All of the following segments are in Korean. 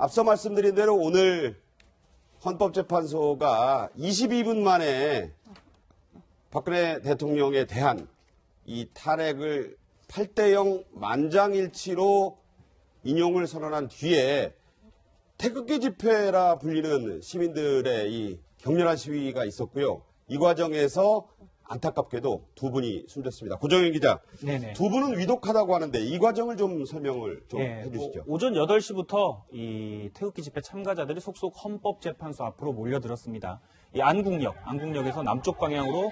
앞서 말씀드린 대로 오늘 헌법재판소가 22분 만에 박근혜 대통령에 대한 이 탄핵을 8대0 만장일치로 인용을 선언한 뒤에 태극기 집회라 불리는 시민들의 이 격렬한 시위가 있었고요. 이 과정에서 안타깝게도 두 분이 숨졌습니다. 고정현 기자, 네네. 두 분은 위독하다고 하는데 이 과정을 좀 설명을 좀 해주시죠. 오전 8시부터 이 태극기 집회 참가자들이 속속 헌법재판소 앞으로 몰려들었습니다. 이 안국역에서 남쪽 방향으로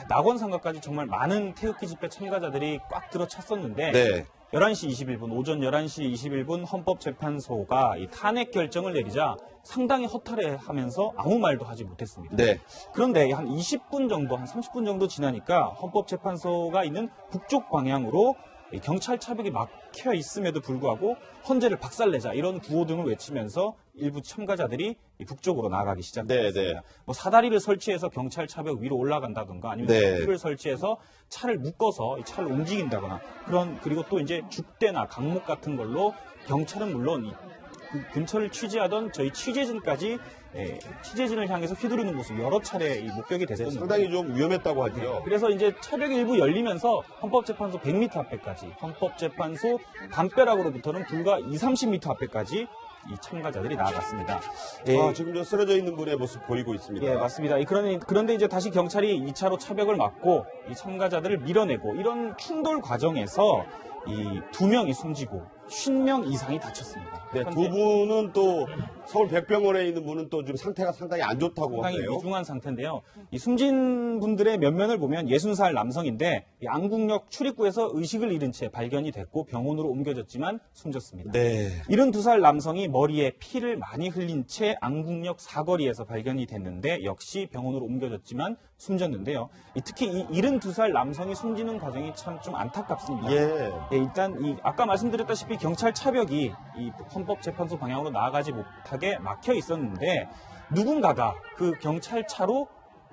낙원상가까지 정말 많은 태극기 집회 참가자들이 꽉 들어찼었는데 네. 11시 21분, 오전 11시 21분 헌법재판소가 이 탄핵 결정을 내리자 상당히 허탈해하면서 아무 말도 하지 못했습니다. 네. 그런데 한 20분 정도, 한 30분 정도 지나니까 헌법재판소가 있는 북쪽 방향으로 경찰 차벽이 막혀 있음에도 불구하고 헌재를 박살내자 이런 구호 등을 외치면서 일부 참가자들이 북쪽으로 나아가기 시작했습니다. 네, 네. 뭐 사다리를 설치해서 경찰 차벽 위로 올라간다든가 아니면 네. 줄을 설치해서 차를 묶어서 이 차를 움직인다거나 그리고 또 이제 줍대나 강목 같은 걸로 경찰은 물론 그 근처를 취재하던 저희 취재진까지 취재진을 향해서 휘두르는 모습 여러 차례 목격이 됐었는데 상당히 좀 위험했다고 하죠. 그래서 이제 차벽이 일부 열리면서 헌법재판소 100m 앞에까지 헌법재판소 담벼락으로부터는 불과 30m 앞에까지 이 참가자들이 나아갔습니다. 지금 저 쓰러져 있는 분의 모습 보이고 있습니다. 예, 맞습니다. 그런데 이제 다시 경찰이 2차로 차벽을 막고 이 참가자들을 밀어내고 이런 충돌 과정에서 이 2명이 숨지고 50명 이상이 다쳤습니다. 네, 두 분은 또 서울 백병원에 있는 분은 또 지금 상태가 상당히 안 좋다고 상당히 하네요. 위중한 상태인데요. 이 숨진 분들의 면면을 보면 60살 남성인데 이 안국역 출입구에서 의식을 잃은 채 발견이 됐고 병원으로 옮겨졌지만 숨졌습니다. 네. 72살 남성이 머리에 피를 많이 흘린 채 안국역 사거리에서 발견이 됐는데 역시 병원으로 옮겨졌지만 숨졌는데요. 특히 이 72살 남성이 숨지는 과정이 참 좀 안타깝습니다. 예. 일단 아까 말씀드렸다시피 경찰 차벽이 이 헌법재판소 방향으로 나아가지 못하게 막혀 있었는데 누군가가 그 경찰차로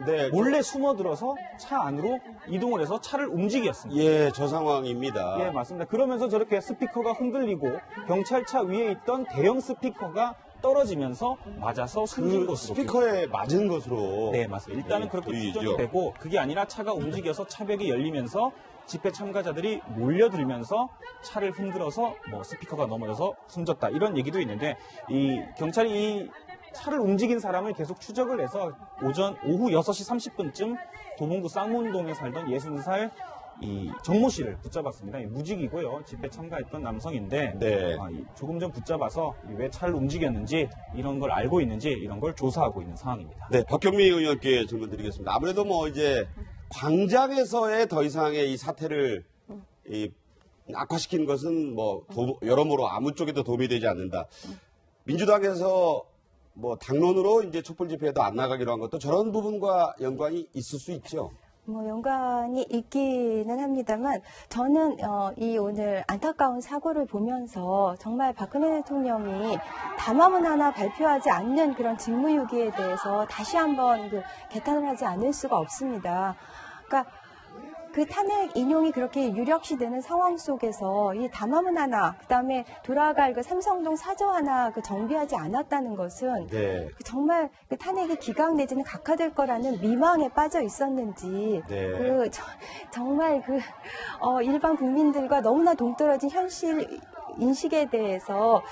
네. 몰래 숨어들어서 차 안으로 이동을 해서 차를 움직였습니다. 예, 저 상황입니다. 예, 맞습니다. 그러면서 저렇게 스피커가 흔들리고 경찰차 위에 있던 대형 스피커가 떨어지면서 맞아서 숨진 그 것으로 스피커에 맞은 것으로. 네, 맞습니다. 일단은 그렇게 보이죠. 추정이 되고 그게 아니라 차가 움직여서 차벽이 열리면서 집회 참가자들이 몰려들면서 차를 흔들어서 스피커가 넘어져서 숨졌다 이런 얘기도 있는데 이 경찰이 이 차를 움직인 사람을 계속 추적을 해서 오후 6시 30분쯤 도봉구 쌍문동에 살던 60살 이 정모 씨를 붙잡았습니다. 무직이고요. 집회 참가했던 남성인데 네. 조금 전 붙잡아서 왜 차를 움직였는지 이런 걸 알고 있는지 이런 걸 조사하고 있는 상황입니다. 네, 박경미 의원께 질문 드리겠습니다. 아무래도 이제 광장에서의 더 이상의 이 사태를 악화시킨 것은 여러모로 아무 쪽에도 도움이 되지 않는다. 민주당에서 당론으로 이제 촛불 집회에도 안 나가기로 한 것도 저런 부분과 연관이 있을 수 있죠. 연관이 있기는 합니다만 저는 이 오늘 안타까운 사고를 보면서 정말 박근혜 대통령이 담화문 하나 발표하지 않는 그런 직무유기에 대해서 다시 한번 개탄을 하지 않을 수가 없습니다. 그러니까 그 탄핵 인용이 그렇게 유력시 되는 상황 속에서 이 담화문 하나, 그다음에 돌아갈 그 삼성동 사저 하나 정비하지 않았다는 것은 네. 정말 그 탄핵이 기각 내지는 각하될 거라는 미망에 빠져 있었는지 네. 정말 일반 국민들과 너무나 동떨어진 현실 인식에 대해서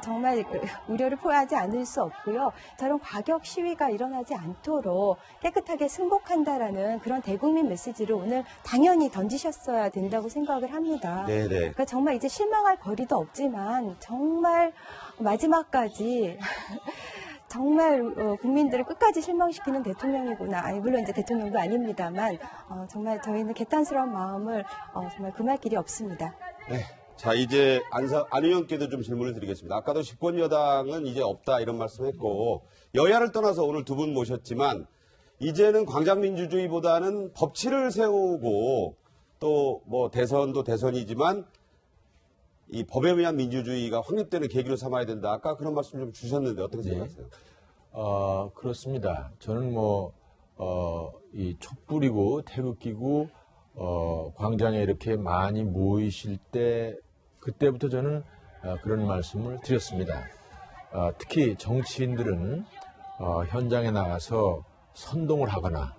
정말 우려를 표하지 않을 수 없고요. 저런 과격 시위가 일어나지 않도록 깨끗하게 승복한다라는 그런 대국민 메시지를 오늘 당연히 던지셨어야 된다고 생각을 합니다. 네네. 그러니까 정말 이제 실망할 거리도 없지만 정말 마지막까지 정말 국민들을 끝까지 실망시키는 대통령이구나. 물론 이제 대통령도 아닙니다만 정말 저희는 개탄스러운 마음을 정말 금할 길이 없습니다. 네. 자, 이제 안 의원께도 좀 질문을 드리겠습니다. 아까도 집권 여당은 이제 없다 이런 말씀했고 여야를 떠나서 오늘 두 분 모셨지만 이제는 광장민주주의보다는 법치를 세우고 또 대선도 대선이지만 이 법에 의한 민주주의가 확립되는 계기로 삼아야 된다. 아까 그런 말씀 좀 주셨는데 어떻게 생각하세요? 그렇습니다. 저는 이 촛불이고 태극기고 광장에 이렇게 많이 모이실 때 그때부터 저는 그런 말씀을 드렸습니다. 특히 정치인들은 현장에 나가서 선동을 하거나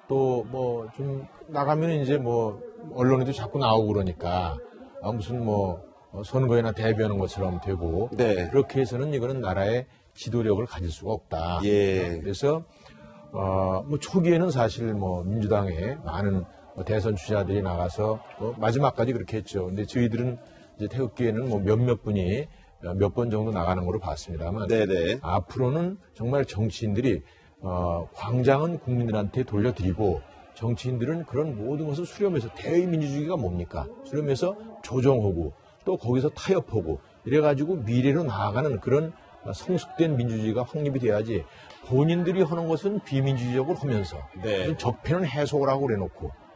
또 뭐 좀 나가면 이제 뭐 언론에도 자꾸 나오고 그러니까 무슨 뭐 선거에나 대비하는 것처럼 되고 네. 그렇게 해서는 이거는 나라의 지도력을 가질 수가 없다. 예. 그래서 뭐 초기에는 사실 뭐 민주당의 많은 대선 주자들이 나가서 마지막까지 그렇게 했죠. 근데 저희들은 이제 태극기에는 뭐 몇몇 분이 몇 번 정도 나가는 걸로 봤습니다만 네네. 앞으로는 정말 정치인들이 광장은 국민들한테 돌려드리고 정치인들은 그런 모든 것을 수렴해서 대의민주주의가 뭡니까? 수렴해서 조정하고 또 거기서 타협하고 이래가지고 미래로 나아가는 그런 성숙된 민주주의가 확립이 돼야지 본인들이 하는 것은 비민주적으로 하면서 네. 적폐는 해소를 하고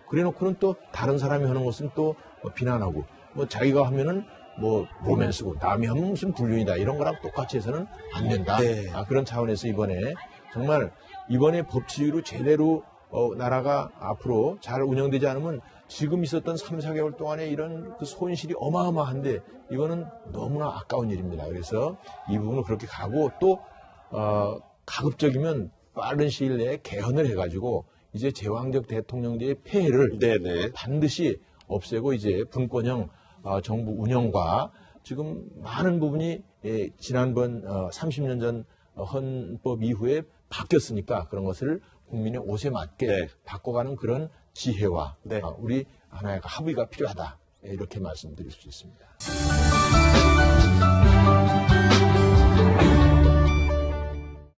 그래놓고는 또 다른 사람이 하는 것은 또 비난하고 뭐 자기가 하면은 뭐 로맨스고 남이 하면 무슨 불륜이다 이런 거랑 똑같이 해서는 안 된다. 네. 그런 차원에서 이번에 법치주의로 제대로 나라가 앞으로 잘 운영되지 않으면 지금 있었던 3, 4개월 동안에 이런 그 손실이 어마어마한데 이거는 너무나 아까운 일입니다. 그래서 이 부분을 그렇게 가고 또 가급적이면 빠른 시일 내에 개헌을 해가지고 이제 제왕적 대통령제의 폐해를 네네. 반드시 없애고 이제 분권형 정부 운영과 지금 많은 부분이 지난번 30년 전 헌법 이후에 바뀌었으니까 그런 것을 국민의 옷에 맞게 네. 바꿔가는 그런 지혜와 네. 우리 하나의 합의가 필요하다. 이렇게 말씀드릴 수 있습니다.